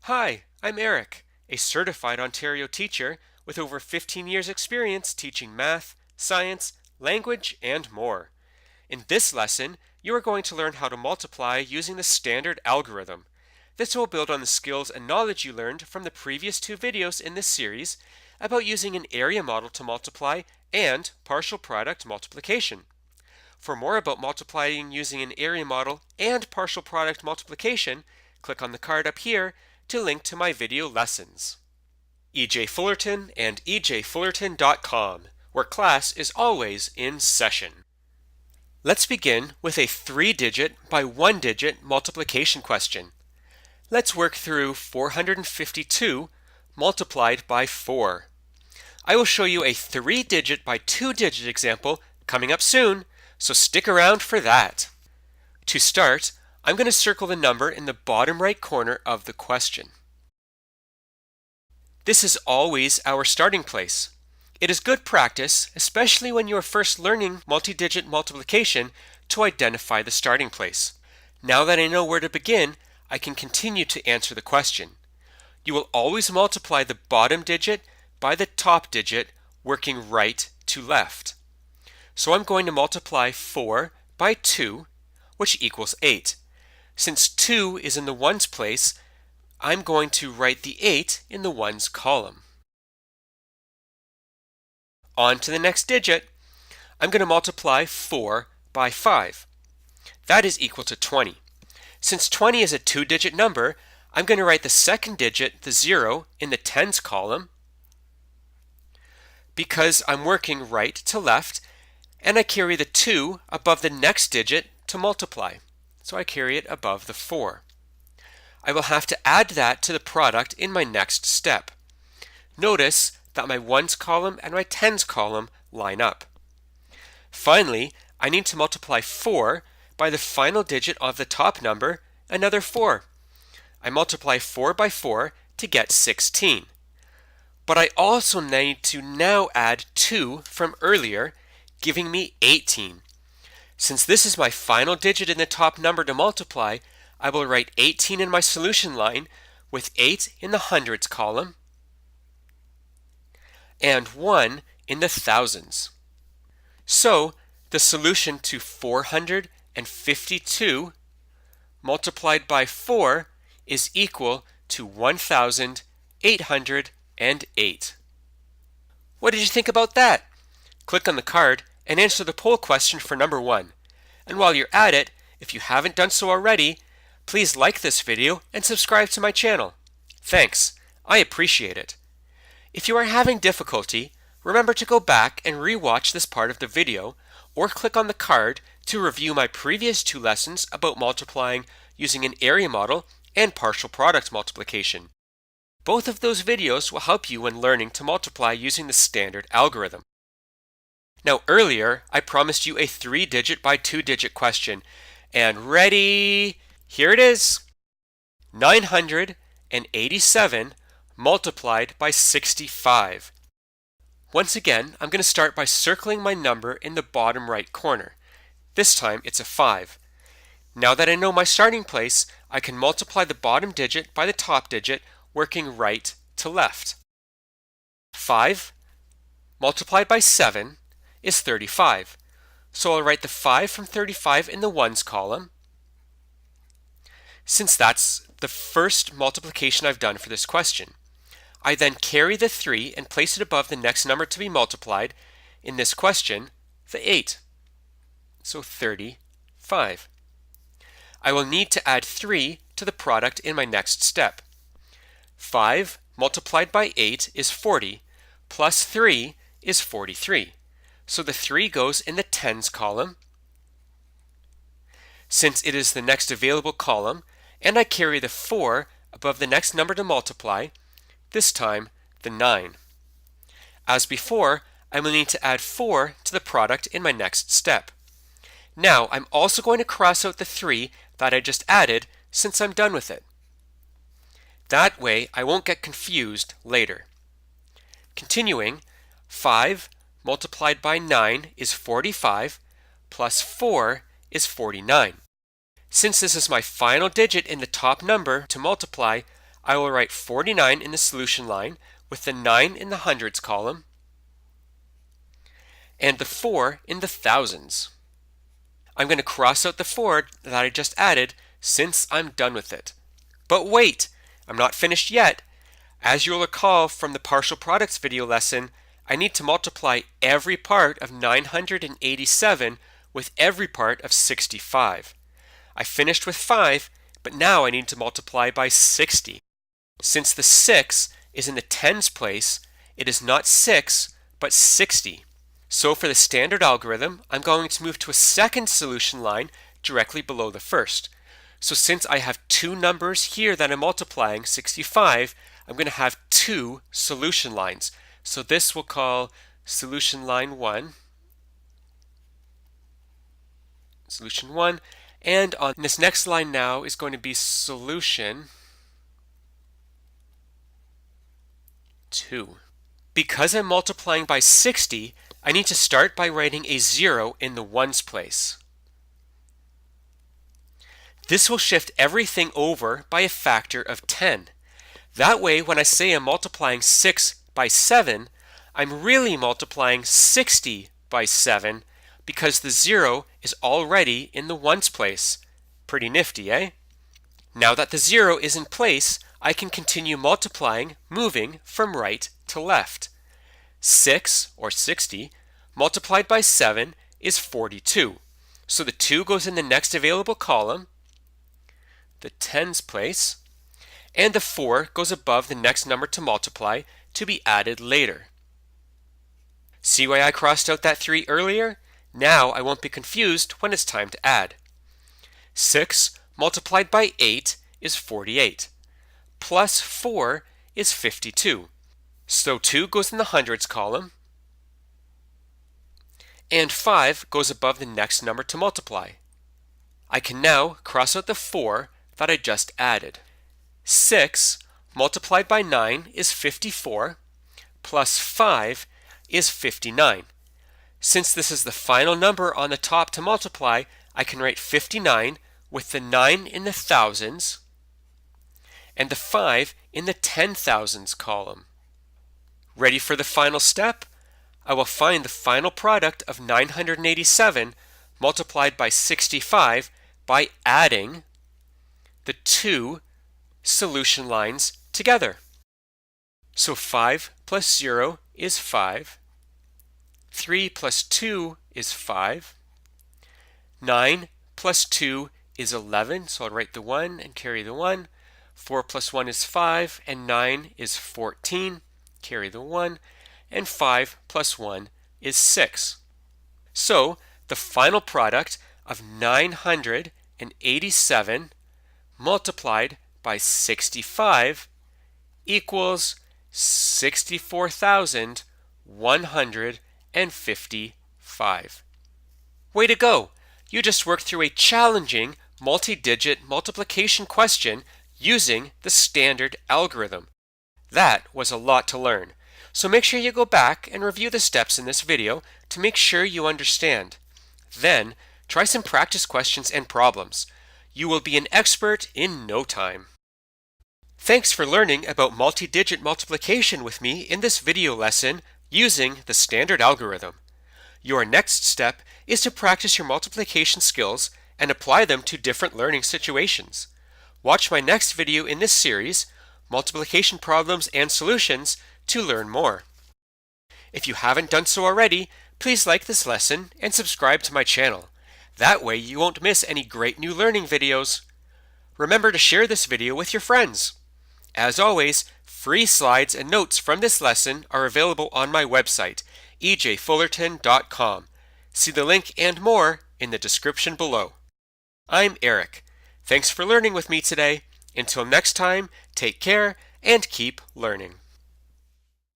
Hi, I'm Eric, a certified Ontario teacher with over 15 years experience teaching math, science, language, and more. In this lesson, you are going to learn how to multiply using the standard algorithm. This will build on the skills and knowledge you learned from the previous two videos in this series about using an area model to multiply and partial product multiplication. For more about multiplying using an area model and partial product multiplication, click on the card up here to link to my video lessons. EJFullerton and EJFullerton.com, where class is always in session. Let's begin with a 3-digit by 1-digit multiplication question. Let's work through 452 multiplied by 4. I will show you a 3-digit by 2-digit example coming up soon, so stick around for that. To start, I'm going to circle the number in the bottom right corner of the question. This is always our starting place. It is good practice, especially when you are first learning multi-digit multiplication, to identify the starting place. Now that I know where to begin, I can continue to answer the question. You will always multiply the bottom digit by the top digit, working right to left. So I'm going to multiply 4 by 2, which equals 8. Since 2 is in the ones place, I'm going to write the 8 in the ones column. On to the next digit. I'm going to multiply 4 by 5. That is equal to 20. Since 20 is a 2-digit number, I'm going to write the second digit, the 0, in the tens column because I'm working right to left, and I carry the 2 above the next digit to multiply. So I carry it above the 4. I will have to add that to the product in my next step. Notice that my ones column and my tens column line up. Finally, I need to multiply 4 by the final digit of the top number, another 4. I multiply 4 by 4 to get 16. But I also need to now add 2 from earlier, giving me 18. Since this is my final digit in the top number to multiply, I will write 18 in my solution line with 8 in the hundreds column and 1 in the thousands. So the solution to 452 multiplied by 4 is equal to 1,808. What did you think about that? Click on the card and answer the poll question for number 1. And while you're at it, if you haven't done so already, please like this video and subscribe to my channel. Thanks, I appreciate it. If you are having difficulty, remember to go back and re-watch this part of the video, or click on the card to review my previous 2 lessons about multiplying using an area model and partial product multiplication. Both of those videos will help you when learning to multiply using the standard algorithm. Now earlier, I promised you a 3-digit by 2-digit question, and ready? Here it is. 987 multiplied by 65. Once again, I'm going to start by circling my number in the bottom right corner. This time it's a 5. Now that I know my starting place, I can multiply the bottom digit by the top digit, working right to left. 5 multiplied by 7 is 35. So I'll write the 5 from 35 in the ones column. Since that's the first multiplication I've done for this question, I then carry the 3 and place it above the next number to be multiplied, in this question, the 8. So 35. I will need to add 3 to the product in my next step. 5 multiplied by 8 is 40, plus 3 is 43. So the 3 goes in the tens column. Since it is the next available column, and I carry the 4 above the next number to multiply, this time the 9. As before, I will need to add 4 to the product in my next step. Now I'm also going to cross out the 3 that I just added since I'm done with it. That way I won't get confused later. Continuing, 5 multiplied by 9 is 45, plus 4 is 49. Since this is my final digit in the top number to multiply, I will write 49 in the solution line with the 9 in the hundreds column and the 4 in the thousands. I'm going to cross out the 4 that I just added since I'm done with it. But wait, I'm not finished yet. As you'll recall from the partial products video lesson, I need to multiply every part of 987 with every part of 65. I finished with 5, but now I need to multiply by 60. Since the 6 is in the tens place, it is not 6, but 60. So for the standard algorithm, I'm going to move to a second solution line directly below the first. So since I have two numbers here that I'm multiplying, 65, I'm going to have two solution lines. So this we'll call solution line 1, solution 1, and on this next line now is going to be solution 2. Because I'm multiplying by 60, I need to start by writing a 0 in the ones place. This will shift everything over by a factor of 10. That way, when I say I'm multiplying 6 by 7, I'm really multiplying 60 by 7 because the 0 is already in the ones place. Pretty nifty, eh? Now that the 0 is in place, I can continue multiplying, moving from right to left. 6, or 60, multiplied by 7 is 42. So the 2 goes in the next available column, the tens place, and the 4 goes above the next number to multiply to be added later. See why I crossed out that 3 earlier? Now I won't be confused when it's time to add. 6 multiplied by 8 is 48. Plus 4 is 52. So 2 goes in the hundreds column, and 5 goes above the next number to multiply. I can now cross out the 4 that I just added. 6 multiplied by 9 is 54, plus 5 is 59. Since this is the final number on the top to multiply, I can write 59 with the 9 in the thousands and the 5 in the 10,000s column. Ready for the final step? I will find the final product of 987 multiplied by 65 by adding the two solution lines together. So 5 plus 0 is 5. 3 plus 2 is 5. 9 plus 2 is 11, so I'll write the 1 and carry the 1. 4 plus 1 is 5, and 9 is 14. Carry the 1, and 5 plus 1 is 6. So the final product of 987 multiplied by 65 equals 64,155. Way to go! You just worked through a challenging multi-digit multiplication question using the standard algorithm. That was a lot to learn, so make sure you go back and review the steps in this video to make sure you understand. Then, try some practice questions and problems. You will be an expert in no time. Thanks for learning about multi-digit multiplication with me in this video lesson using the standard algorithm. Your next step is to practice your multiplication skills and apply them to different learning situations. Watch my next video in this series, Multiplication Problems and Solutions, to learn more. If you haven't done so already, please like this lesson and subscribe to my channel. That way you won't miss any great new learning videos. Remember to share this video with your friends. As always, free slides and notes from this lesson are available on my website, EJFullerton.com. See the link and more in the description below. I'm Eric. Thanks for learning with me today. Until next time, take care and keep learning.